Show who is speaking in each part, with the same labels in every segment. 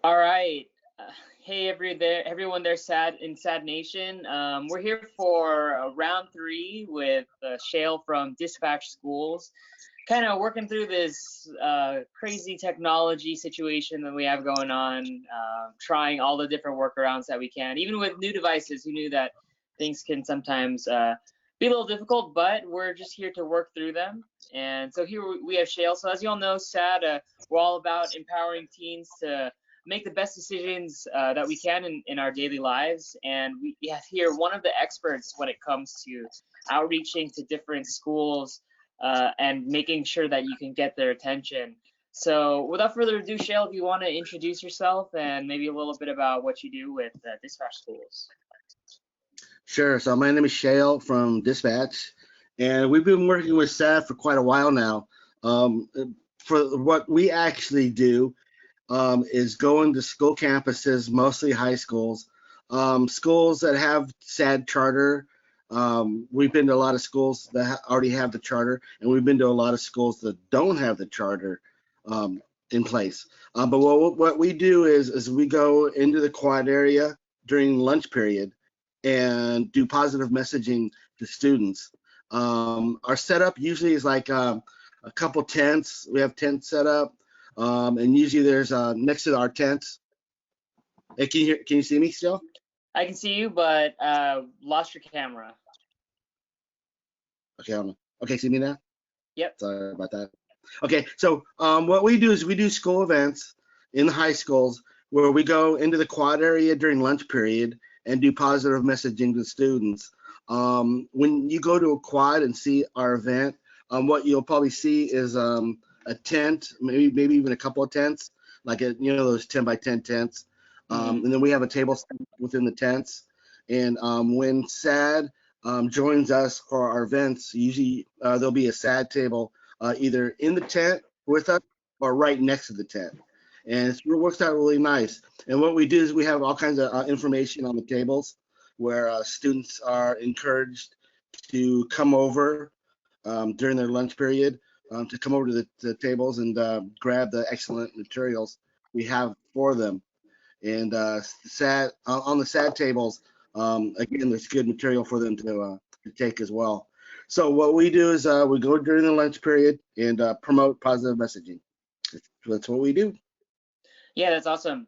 Speaker 1: All right. Hey, everyone there, Sad Nation. We're here for round three with Shael from Dispatch Schools, kind of working through this crazy technology situation that we have going on, trying all the different workarounds that we can, even with new devices. Who knew that things can sometimes be a little difficult, but we're just here to work through them. And so here we have Shael. So as you all know, we're all about empowering teens to make the best decisions that we can in our daily lives. And we have here one of the experts when it comes to outreaching to different schools and making sure that you can get their attention. So without further ado, Shael, if you want to introduce yourself and maybe a little bit about what you do with Dispatch Schools.
Speaker 2: Sure. So my name is Shael from Dispatch, and we've been working with SAD for quite a while now. For what we actually do is go into school campuses, mostly high schools, schools that have SAD charter. We've been to a lot of schools that already have the charter, and we've been to a lot of schools that don't have the charter in place. But what we do is we go into the quad area during lunch period and do positive messaging to students. Our setup usually is like a couple tents. We have tents set up, and usually there's next to our tents. Hey, can you see me still?
Speaker 1: I can see you, but lost your camera.
Speaker 2: Okay, see me now?
Speaker 1: Yep.
Speaker 2: Sorry about that. Okay, so what we do is we do school events in the high schools where we go into the quad area during lunch period and do positive messaging to students. When you go to a quad and see our event, what you'll probably see is a tent, maybe even a couple of tents, like those 10 by 10 tents. And then we have a table within the tents. And when SAD joins us for our events, usually there'll be a SAD table either in the tent with us or right next to the tent. And it works out really nice. And what we do is we have all kinds of information on the tables where students are encouraged to come over during their lunch period, to come over to the tables and grab the excellent materials we have for them. And on the SAD tables, again, there's good material for them to take as well. So what we do is we go during the lunch period and promote positive messaging. That's what we do.
Speaker 1: Yeah, that's awesome.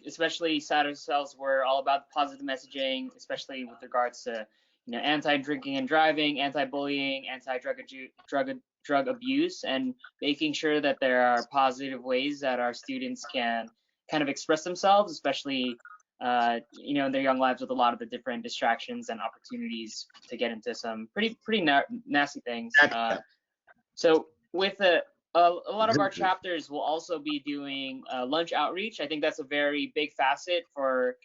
Speaker 1: Especially SAD ourselves, we're all about positive messaging, especially with regards to anti-drinking and driving, anti-bullying, anti-drug abuse, and making sure that there are positive ways that our students can kind of express themselves, especially in their young lives with a lot of the different distractions and opportunities to get into some pretty nasty things. So with a lot of our chapters will also be doing lunch outreach. I think that's a very big facet for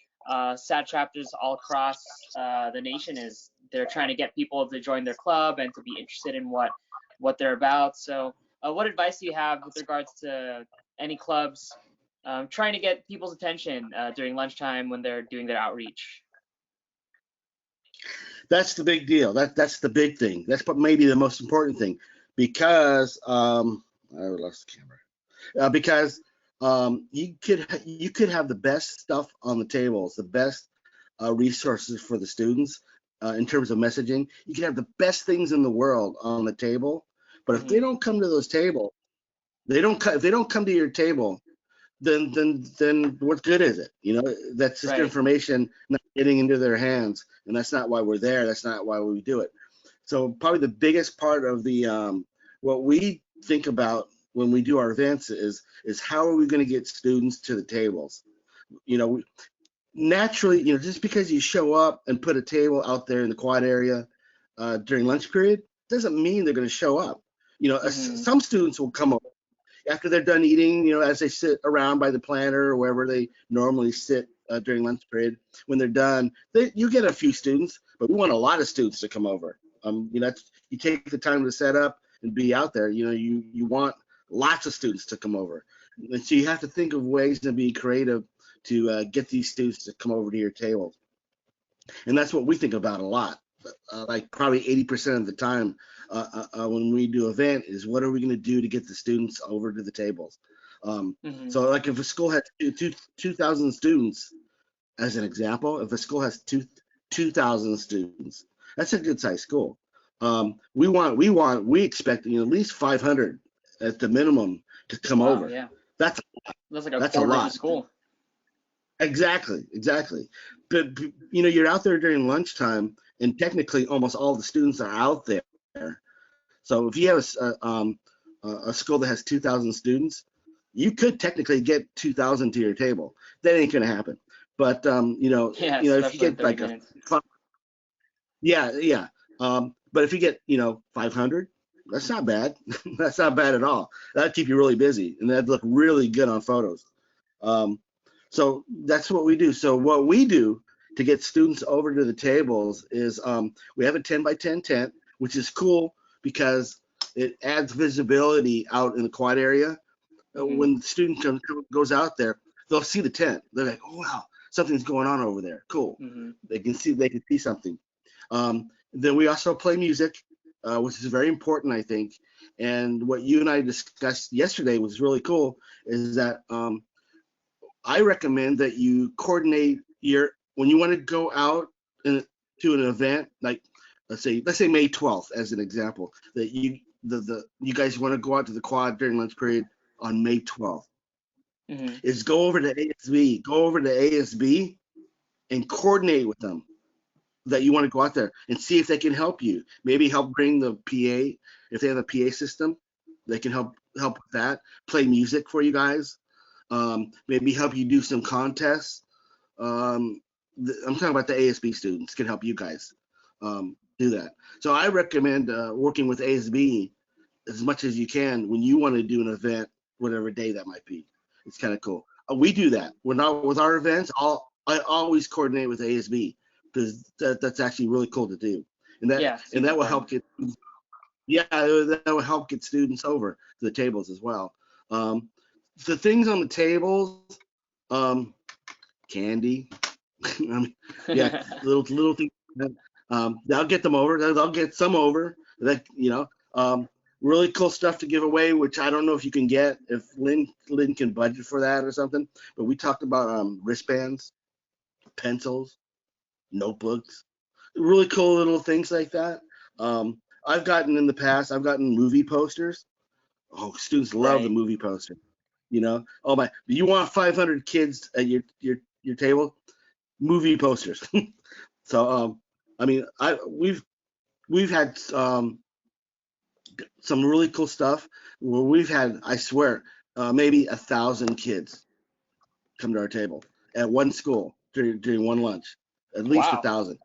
Speaker 1: SAD chapters all across the nation, is they're trying to get people to join their club and to be interested in what they're about. So what advice do you have with regards to any clubs trying to get people's attention during lunchtime when they're doing their outreach?
Speaker 2: That's the big deal. That's the big thing. That's maybe the most important thing, because I lost the camera. Because you could have the best stuff on the tables, the best resources for the students in terms of messaging. You can have the best things in the world on the table, but if they don't come to those tables, if they don't come to your table, then what good is it? That's just information not getting into their hands, and that's not why we're there. That's not why we do it. So probably the biggest part of the what we think about when we do our events is how are we going to get students to the tables? Naturally, just because you show up and put a table out there in the quad area during lunch period doesn't mean they're going to show up. Some students will come over after they're done eating, as they sit around by the planter or wherever they normally sit during lunch period. When they're done, you get a few students, but we want a lot of students to come over. You take the time to set up and be out there. You want lots of students to come over. And so you have to think of ways to be creative to get these students to come over to your table. And that's what we think about a lot. Like probably 80% of the time when we do event is what are we going to do to get the students over to the tables.
Speaker 1: Hmm.
Speaker 2: So like if a school has 2,000 students, as an example, if a school has 2,000 students, that's a good sized school. We expect at least 500 at the minimum to come
Speaker 1: Wow,
Speaker 2: over.
Speaker 1: yeah.
Speaker 2: That's
Speaker 1: That's like a
Speaker 2: that's a
Speaker 1: quarter of the
Speaker 2: lot.
Speaker 1: school.
Speaker 2: Exactly. But you're out there during lunchtime, and technically almost all the students are out there. So if you have a school that has 2,000 students, you could technically get 2,000 to your table. That ain't gonna happen. But
Speaker 1: Yeah,
Speaker 2: if you
Speaker 1: especially in
Speaker 2: get
Speaker 1: 30
Speaker 2: like
Speaker 1: minutes.
Speaker 2: yeah. But if you get 500, that's not bad. That's not bad at all. That'd keep you really busy, and that'd look really good on photos. Um, so that's what we do. So what we do to get students over to the tables is we have a 10 by 10 tent, which is cool because it adds visibility out in the quad area.
Speaker 1: Hmm.
Speaker 2: When the student goes out there, they'll see the tent. They're like, oh wow, something's going on over there. Cool.
Speaker 1: Hmm.
Speaker 2: They can see something. Then we also play music, which is very important, I think. And what you and I discussed yesterday was really cool. Is that I recommend that you coordinate your when you want to go out to an event like let's say May 12th as an example that you guys want to go out to the quad during lunch period on May 12th
Speaker 1: Hmm.
Speaker 2: is go over to ASB and coordinate with them that you want to go out there and see if they can help you. Maybe help bring the PA if they have a PA system. They can help with that. Play music for you guys. Maybe help you do some contests. I'm talking about the ASB students can help you guys do that. So I recommend working with ASB as much as you can when you want to do an event, whatever day that might be. It's kind of cool. We do that. We're not with our events. I always coordinate with ASB because that's actually really cool to do, and that
Speaker 1: Yeah,
Speaker 2: and
Speaker 1: super
Speaker 2: that will
Speaker 1: fun.
Speaker 2: help get that will help get students over to the tables as well. Um, the things on the tables, um, candy. I mean, yeah, little things. They'll get them over. They'll get some over. That really cool stuff to give away, which I don't know if you can get if Lynn can budget for that or something. But we talked about wristbands, pencils, notebooks, really cool little things like that. I've gotten in the past. I've gotten movie posters. Oh, students love the
Speaker 1: Right.
Speaker 2: movie poster. Oh my, you want 500 kids at your table? Movie posters. So I mean, we've had some really cool stuff where we've had, I swear, maybe 1,000 kids come to our table at one school during one lunch, at least a
Speaker 1: Wow,
Speaker 2: thousand.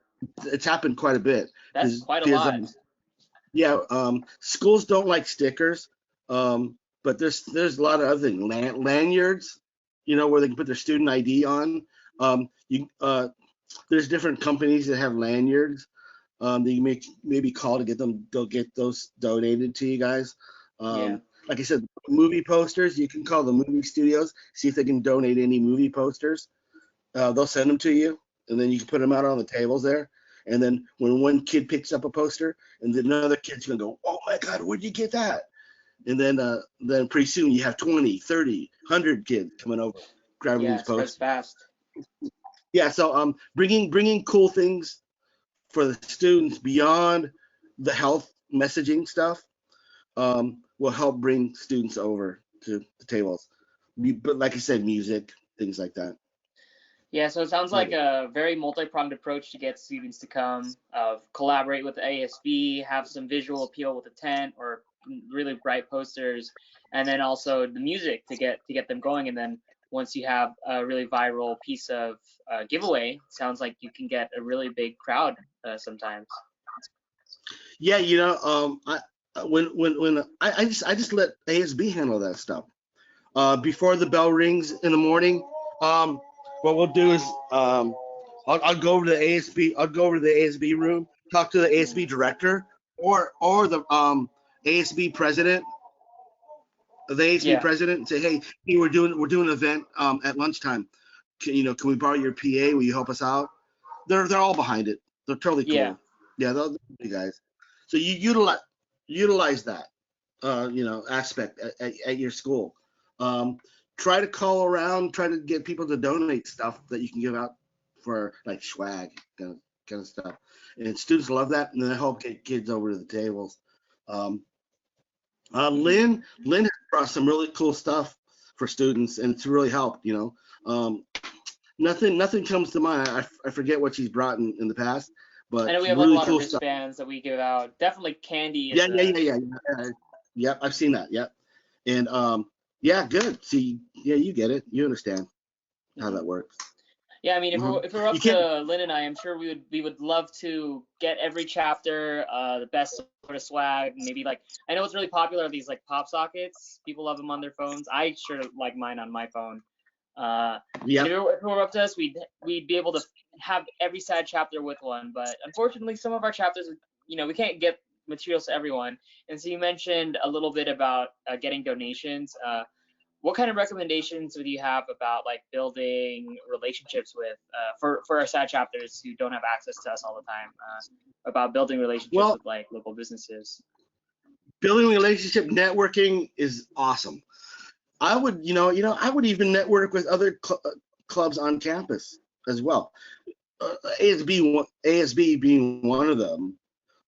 Speaker 2: It's happened quite a bit
Speaker 1: that's quite a
Speaker 2: because
Speaker 1: lot.
Speaker 2: yeah, schools don't like stickers, but there's a lot of other things, lanyards, where they can put their student ID on. There's different companies that have lanyards that you maybe call to get them. They'll get those donated to you guys.
Speaker 1: Yeah.
Speaker 2: Like I said, movie posters. You can call the movie studios, see if they can donate any movie posters. They'll send them to you, and then you can put them out on the tables there. And then when one kid picks up a poster, and then another kid's gonna go, "Oh my God, where'd you get that?" And then pretty soon you have 20, 30, 100 kids coming over grabbing
Speaker 1: Yeah,
Speaker 2: these
Speaker 1: it spreads
Speaker 2: posters.
Speaker 1: fast.
Speaker 2: Yeah, so bringing cool things for the students beyond the health messaging stuff will help bring students over to the tables. But like I said, music, things like that.
Speaker 1: Yeah, so it sounds
Speaker 2: But
Speaker 1: like a very multi-pronged approach to get students to come, collaborate with the ASB, have some visual appeal with the tent or really bright posters, and then also the music to get them going. And then once you have a really viral piece of giveaway, sounds like you can get a really big crowd sometimes.
Speaker 2: yeah, when I just let ASB handle that stuff. Before the bell rings in the morning, um, what we'll do is I'll go over to the ASB. I'll go over to the ASB room, talk to the ASB
Speaker 1: Mhm.
Speaker 2: director or the ASB president, the ASB
Speaker 1: Yeah,
Speaker 2: president, and say, hey, we're doing an event at lunchtime. Can we borrow your PA? Will you help us out? They're all behind it. They're totally
Speaker 1: yeah.
Speaker 2: cool. Yeah, they'll be guys. So you utilize that aspect at your school. Try to call around, try to get people to donate stuff that you can give out for like swag kind of stuff. And students love that, and then help get kids over to the tables. Um, Lynn has brought some really cool stuff for students, and it's really helped. Nothing comes to mind. I forget what she's brought in the past, but
Speaker 1: I know we
Speaker 2: some
Speaker 1: have like a
Speaker 2: really
Speaker 1: lot of
Speaker 2: cool stuff.
Speaker 1: wristbands that we give out. Definitely candy is
Speaker 2: Yeah. Yep, I've seen that. Yep, and yeah, good. See, yeah, you get it. You understand how that works.
Speaker 1: Yeah, I mean, if
Speaker 2: Mhm.
Speaker 1: we're up
Speaker 2: You can't.
Speaker 1: to Lynn and I, I'm sure we would love to get every chapter the best sort of swag. Maybe like I know it's really popular are these like pop sockets. People love them on their phones. I sure like mine on my phone. And
Speaker 2: Yeah.
Speaker 1: if it were up to us, we'd be able to have every sad chapter with one. But unfortunately, some of our chapters, we can't get materials to everyone. And so you mentioned a little bit about getting donations. What kind of recommendations would you have about like building relationships with for our sad chapters who don't have access to us all the time, about building relationships
Speaker 2: Well,
Speaker 1: with like local businesses?
Speaker 2: building relationship networking is awesome. I would, I would even network with other clubs on campus as well. ASB being one of them.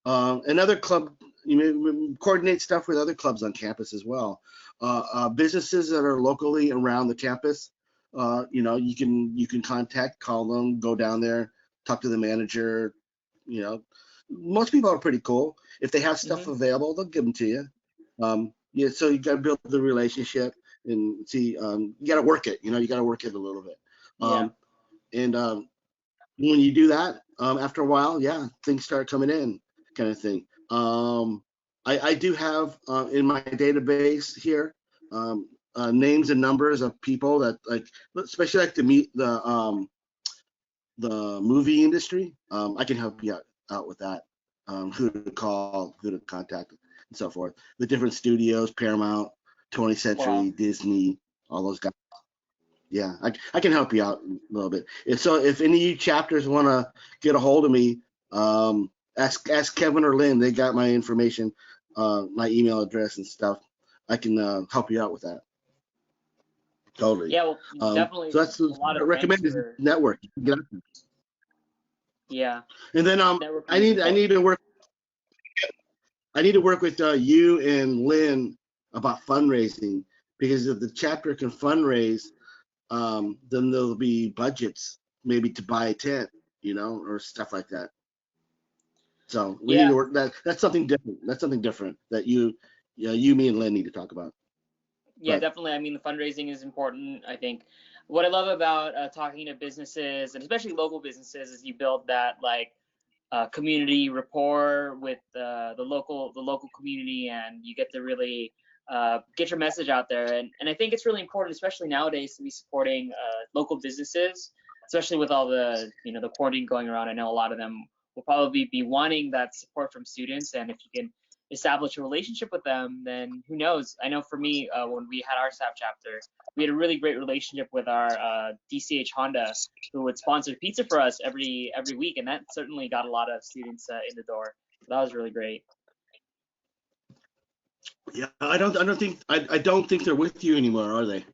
Speaker 2: Another club, coordinate stuff with other clubs on campus as well. Businesses that are locally around the campus, you can call them, go down there, talk to the manager. Most people are pretty cool. If they have stuff
Speaker 1: Mm-hmm.
Speaker 2: available, they'll give them to you. Yeah, so you got to build the relationship and see. You got to work it. You got to work it a little bit.
Speaker 1: Yeah.
Speaker 2: And when you do that, after a while, yeah, things start coming in, kind of thing. I do have in my database here names and numbers of people that like, especially like the movie industry. I can help you out with that. Who to call, who to contact, and so forth. The different studios, Paramount, 20th
Speaker 1: Wow.
Speaker 2: Century, Disney, all those guys. Yeah, I can help you out a little bit. If any of you chapters want to get a hold of me, ask Kevin or Lynn. They got my information, my email address and stuff. I can help you out with that. Totally.
Speaker 1: Yeah. Well, definitely.
Speaker 2: So that's
Speaker 1: A
Speaker 2: what
Speaker 1: lot
Speaker 2: I
Speaker 1: of thanks
Speaker 2: recommend is
Speaker 1: for.
Speaker 2: network. Get out there.
Speaker 1: Yeah.
Speaker 2: And then I
Speaker 1: Networking is
Speaker 2: need I
Speaker 1: important.
Speaker 2: need to work with you and Lynn about fundraising, because if the chapter can fundraise, then there'll be budgets maybe to buy a tent, or stuff like that. So we need
Speaker 1: Yeah.
Speaker 2: to work that. That's something different. That's something different that you, me, and Lynn need to talk about.
Speaker 1: Yeah,
Speaker 2: But
Speaker 1: definitely. I mean, the fundraising is important. I think what I love about talking to businesses and especially local businesses is you build that like community rapport with the local community, and you get to really get your message out there. And I think it's really important, especially nowadays, to be supporting local businesses, especially with all the quarantine going around. I know a lot of them will probably be wanting that support from students, and if you can establish a relationship with them, then who knows? I know for me, when we had our SAP chapter, we had a really great relationship with our DCH Honda, who would sponsor pizza for us every week, and that certainly got a lot of students in the door. So that was really great.
Speaker 2: yeah, I don't think they're with you anymore, are they?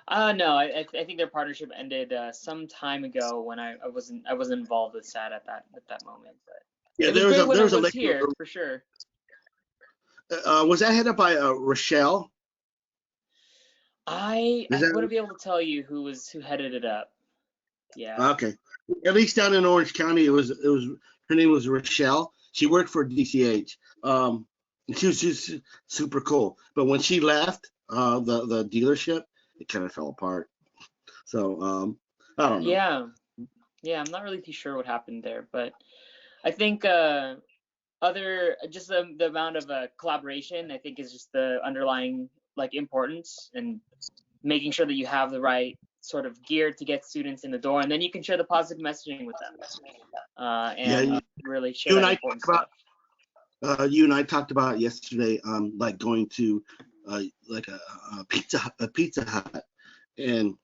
Speaker 1: No, I think their partnership ended some time ago when I wasn't involved with SAT at that moment, but
Speaker 2: Yeah,
Speaker 1: it was
Speaker 2: there was
Speaker 1: great
Speaker 2: a
Speaker 1: when
Speaker 2: there
Speaker 1: it
Speaker 2: was a
Speaker 1: was
Speaker 2: lady.
Speaker 1: here for sure.
Speaker 2: Was that headed by Rochelle?
Speaker 1: I
Speaker 2: Is that
Speaker 1: wouldn't be able to tell you who headed it up. Yeah.
Speaker 2: okay? At least down in Orange County, it was her name was Rochelle. She worked for DCH. She was just super cool. But when she left the dealership, it kind of fell apart. So I don't know.
Speaker 1: Yeah. Yeah, I'm not really too sure what happened there, but I think other just the amount of collaboration I think is just the underlying like importance, and making sure that you have the right sort of gear to get students in the door, and then you can share the positive messaging with them,
Speaker 2: Yeah,
Speaker 1: and really share
Speaker 2: you and
Speaker 1: that
Speaker 2: I
Speaker 1: important
Speaker 2: talked about
Speaker 1: stuff.
Speaker 2: yesterday, like going to like a Pizza Hut and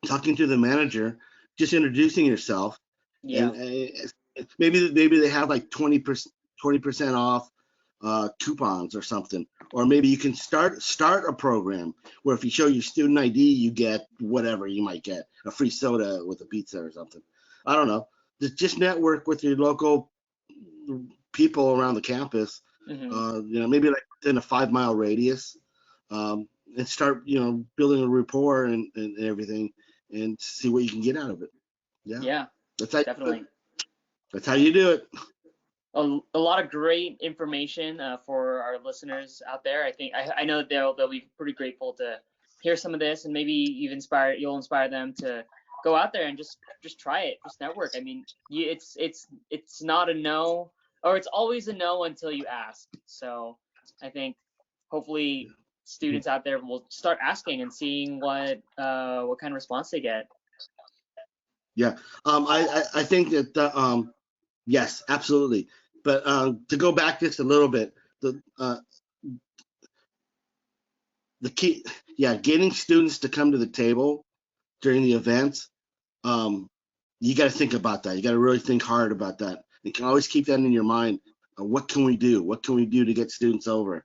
Speaker 2: talking to the manager, just introducing yourself, and
Speaker 1: Yeah.
Speaker 2: maybe they have like 20% off coupons or something, or maybe you can start a program where if you show your student ID, you get whatever you might get, a free soda with a pizza or something. I don't know. Just network with your local people around the campus.
Speaker 1: Hmm.
Speaker 2: Maybe like within a 5 mile radius, and start building a rapport and everything, and see what you can get out of it. Yeah,
Speaker 1: Yeah,
Speaker 2: that's how you do it.
Speaker 1: definitely.
Speaker 2: That's how you do it.
Speaker 1: A lot of great information for our listeners out there. I think I know that they'll be pretty grateful to hear some of this, and maybe you'll inspire them to go out there and just try it, just network. I mean, it's not a no, or it's always a no until you ask. So I think hopefully students out there will start asking and seeing what kind of response they get.
Speaker 2: Yeah. I think that yes, absolutely. But to go back just a little bit, the key, yeah, getting students to come to the table during the events, um, you got to think about that. You got to really think hard about that. You can always keep that in your mind. What can we do? What can we do to get students over?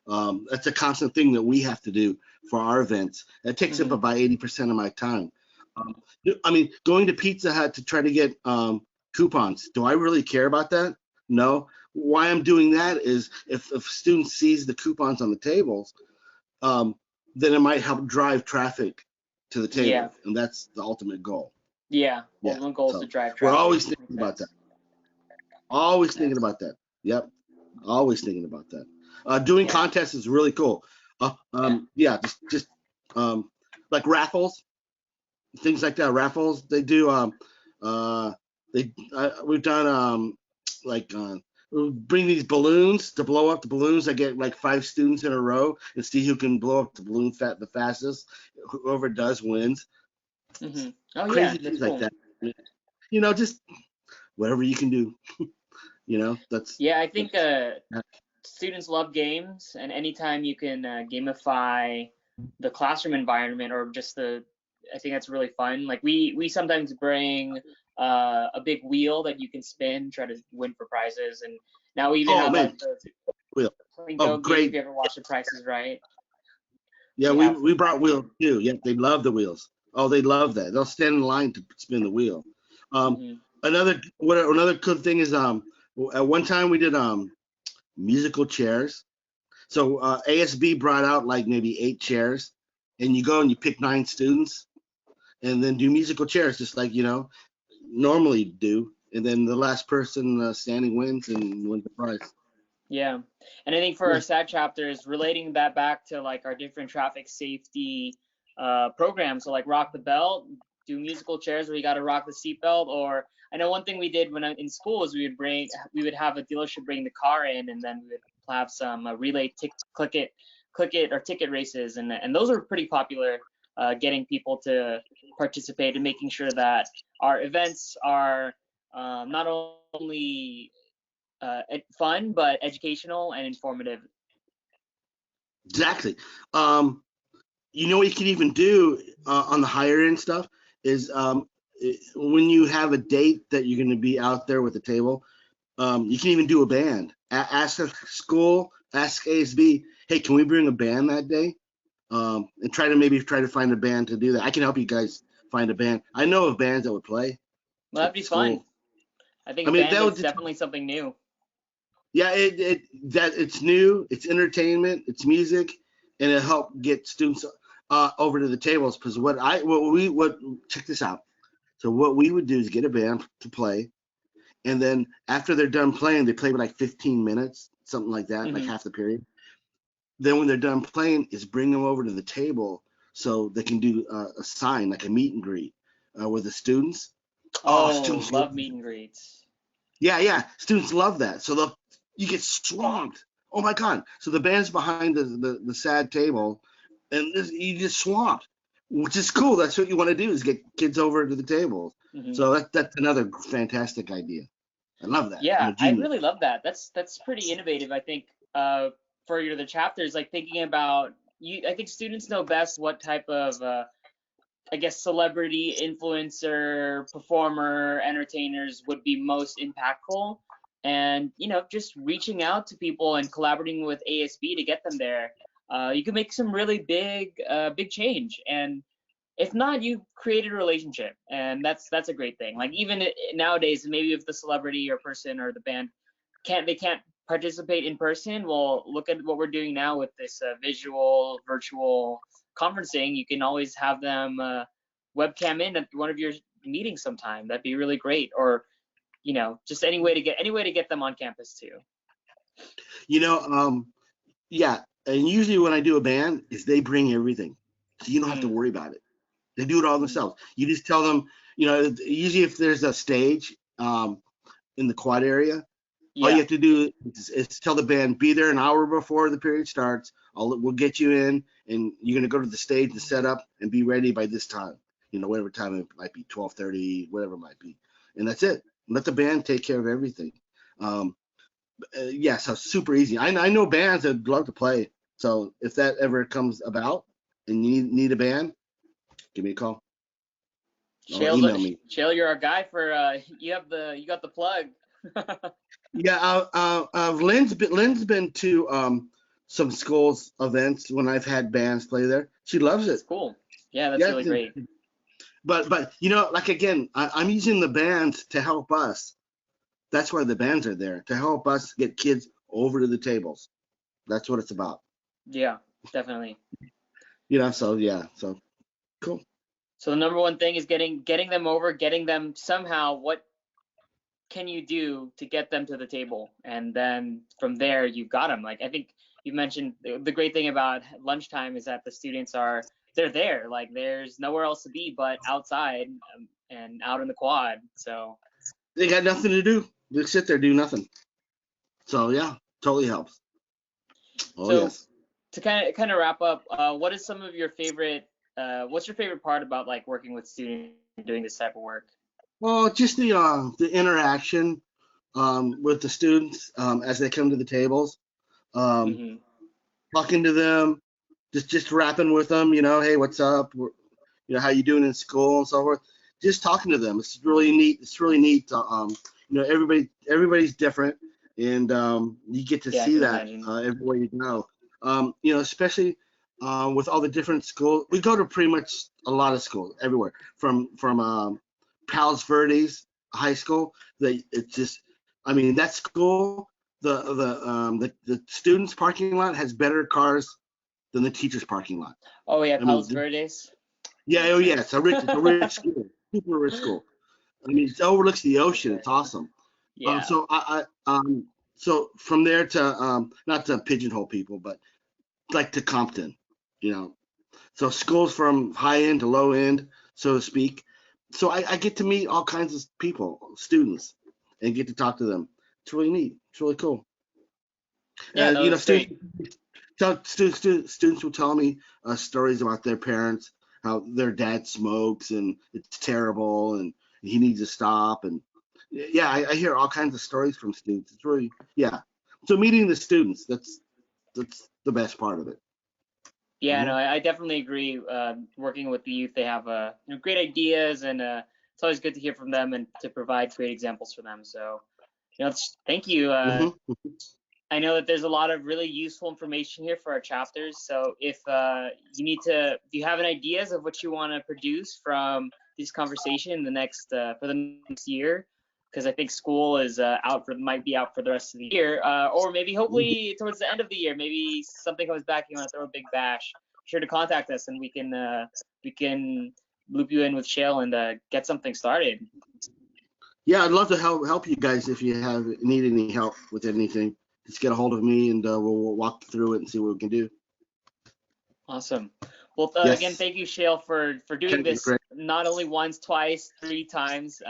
Speaker 2: That's a constant thing that we have to do for our events. That takes up
Speaker 1: Hmm.
Speaker 2: about 80% of my time. Um, I mean, going to Pizza Hut to try to get coupons. Do I really care about that? No. Why I'm doing that is if a student sees the coupons on the tables, um, then it might help drive traffic to the
Speaker 1: Yeah,
Speaker 2: table, and that's the ultimate goal.
Speaker 1: yeah.
Speaker 2: Yeah.
Speaker 1: Ultimate goal is to
Speaker 2: So
Speaker 1: drive
Speaker 2: we're
Speaker 1: traffic.
Speaker 2: always thinking
Speaker 1: Makes
Speaker 2: about that.
Speaker 1: sense.
Speaker 2: Always thinking
Speaker 1: That's
Speaker 2: about that. Yep. Always thinking about that. Doing
Speaker 1: yeah,
Speaker 2: contests is really cool.
Speaker 1: yeah.
Speaker 2: Yeah, just um, like raffles, things like that. Raffles, they do. Uh, we've done like we'll bring these balloons to blow up the balloons. I get like 5 students in a row and see who can blow up the balloon the fastest. Whoever does wins.
Speaker 1: Hmm. Oh yeah,
Speaker 2: Crazy
Speaker 1: that's
Speaker 2: things like
Speaker 1: cool.
Speaker 2: that. Just whatever you can do. That's
Speaker 1: Yeah, I think
Speaker 2: that's.
Speaker 1: students love games, and anytime you can gamify the classroom environment or just I think that's really fun. Like we sometimes bring a big wheel that you can spin, try to win for prizes, and now we even
Speaker 2: Oh
Speaker 1: have
Speaker 2: man,
Speaker 1: like the
Speaker 2: Will. Oh
Speaker 1: Plinko game. If
Speaker 2: great.
Speaker 1: you ever watch The Price is Right,
Speaker 2: Yeah,
Speaker 1: we
Speaker 2: we
Speaker 1: have.
Speaker 2: we brought wheels too. Yeah, they love the wheels. Oh, they love that. They'll stand in line to spin the wheel. Um,
Speaker 1: Hmm.
Speaker 2: another good thing is at one time we did musical chairs. So ASB brought out like maybe 8 chairs, and you go and you pick 9 students, and then do musical chairs just like normally do, and then the last person standing wins and wins the prize.
Speaker 1: Yeah. And I think for our
Speaker 2: Yeah.
Speaker 1: SAT chapters, relating that back to like our different traffic safety programs. So like rock the belt, do musical chairs where you got to rock the seatbelt. Or I know one thing we did when in school is we would have a dealership bring the car in, and then we would have some relay click it or ticket races, and those are pretty popular, getting people to participate and making sure that our events are not only fun but educational and informative.
Speaker 2: Exactly. Um, what you can even do on the higher end stuff is when you have a date that you're going to be out there with the table, you can even do a band. Ask a school, ask ASB, hey, can we bring a band that day? And try to find a band to do that. I can help you guys find a band. I know of bands that would play
Speaker 1: Well, that'd
Speaker 2: at
Speaker 1: be
Speaker 2: the
Speaker 1: fun.
Speaker 2: school.
Speaker 1: I think
Speaker 2: I
Speaker 1: a
Speaker 2: mean,
Speaker 1: band
Speaker 2: that would
Speaker 1: is
Speaker 2: just,
Speaker 1: definitely something new.
Speaker 2: yeah, it's new, it's entertainment, it's music, and it'll help get students over to the tables. Because what check this out. So what we would do is get a band to play, and then after they're done playing, they play for like 15 minutes, something like that, like
Speaker 1: Hmm.
Speaker 2: half the period. Then when they're done playing, is bring them over to the table so they can do a sign like a meet and greet with the students. Oh,
Speaker 1: Oh,
Speaker 2: students love
Speaker 1: love meet and greets.
Speaker 2: yeah, students love that. So you get swamped. Oh my God. So the band's behind the sad table, and you get swamped, which is cool. That's what you want to do is get kids over to the tables.
Speaker 1: Hmm.
Speaker 2: So that's another fantastic idea. I love that. I'm
Speaker 1: Yeah,
Speaker 2: a
Speaker 1: I
Speaker 2: genius.
Speaker 1: really love that. That's pretty innovative. I think for the chapters, like thinking about you. I think students know best what type of I guess celebrity, influencer, performer, entertainers would be most impactful. and just reaching out to people and collaborating with ASB to get them there, you can make some really big change. And if not, you created a relationship, and that's a great thing. Like even nowadays, maybe if the celebrity or person or the band can't participate in person, well, look at what we're doing now with this visual virtual conferencing. You can always have them webcam in at one of your meetings sometime. That'd be really great. Or just any way to get them on campus too.
Speaker 2: Yeah, and usually when I do a band, is they bring everything, so you don't have to worry about it. They do it all themselves. You just tell them, usually if there's a stage in the quad area, all you have to do is tell the band, be there an hour before the period starts. We'll get you in, and you're gonna go to the stage and set up and be ready by this time. Whatever time it might be, 12:30, whatever it might be, and that's it. Let the band take care of everything. So super easy. I know bands that love to play. So if that ever comes about and you need a band, give me a call. Email me.
Speaker 1: Shael, you're our guy for you got the plug.
Speaker 2: Yeah, Lynn's been to some schools events when I've had bands play there. She loves it.
Speaker 1: That's cool. Yeah, that's really great.
Speaker 2: But like again, I'm using the bands to help us. That's why the bands are there, to help us get kids over to the tables. That's what it's about.
Speaker 1: Yeah, definitely.
Speaker 2: So cool.
Speaker 1: So the number one thing is getting them over, getting them somehow. What can you do to get them to the table? And then from there, you've got them. Like I think you mentioned the great thing about lunchtime is that the students they're there. Like there's nowhere else to be but outside and out in the quad. So
Speaker 2: they got nothing to do. They sit there, do nothing. So yeah, totally helps.
Speaker 1: Yes. To kind of wrap up, what is some of your favorite? What's your favorite part about like working with students and doing this type of work?
Speaker 2: Well, just the interaction with the students as they come to the tables, talking to them, just rapping with them. Hey, what's up? How you doing in school and so forth. Just talking to them. It's really neat. It's really neat. Everybody's different, and you get to see that everywhere you go. Especially with all the different schools. We go to pretty much a lot of schools everywhere. From Palos Verdes High School. It's just, that school. The students' parking lot has better cars than the teachers' parking lot.
Speaker 1: Oh yeah, Palos Verdes.
Speaker 2: Yeah, it's a rich school, super rich school. It overlooks the ocean. It's awesome.
Speaker 1: Yeah.
Speaker 2: So from there to not to pigeonhole people, but like to Compton, So schools from high end to low end, so to speak. So I get to meet all kinds of people, students, and get to talk to them. It's really neat. It's really cool.
Speaker 1: Yeah,
Speaker 2: students will tell me stories about their parents, how their dad smokes and it's terrible and he needs to stop. And I hear all kinds of stories from students. It's really, so meeting the students, that's the best part of it.
Speaker 1: Yeah, no, I definitely agree. Working with the youth, they have great ideas, and it's always good to hear from them and to provide great examples for them. So, thank you. I know that there's a lot of really useful information here for our chapters. So if you have any ideas of what you want to produce from this conversation for the next year, because I think school is might be out for the rest of the year, or maybe hopefully towards the end of the year, maybe something comes back, you want to throw a big bash, be sure to contact us and we can loop you in with Shael and get something started.
Speaker 2: Yeah, I'd love to help you guys if you need any help with anything. Just get a hold of me and we'll walk through it and see what we can do.
Speaker 1: Awesome. Well, again, thank you, Shael, for doing this not only once, twice, 3 times.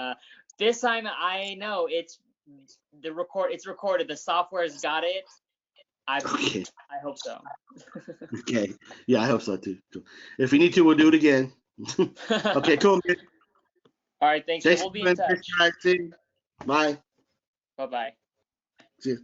Speaker 1: This time, I know it's recorded. The software's got it. I hope so.
Speaker 2: Okay. Yeah, I hope so too. If we need to, we'll do it again. Okay, cool.
Speaker 1: All right, thanks. We'll be in touch.
Speaker 2: Bye.
Speaker 1: Bye-bye.
Speaker 2: See you.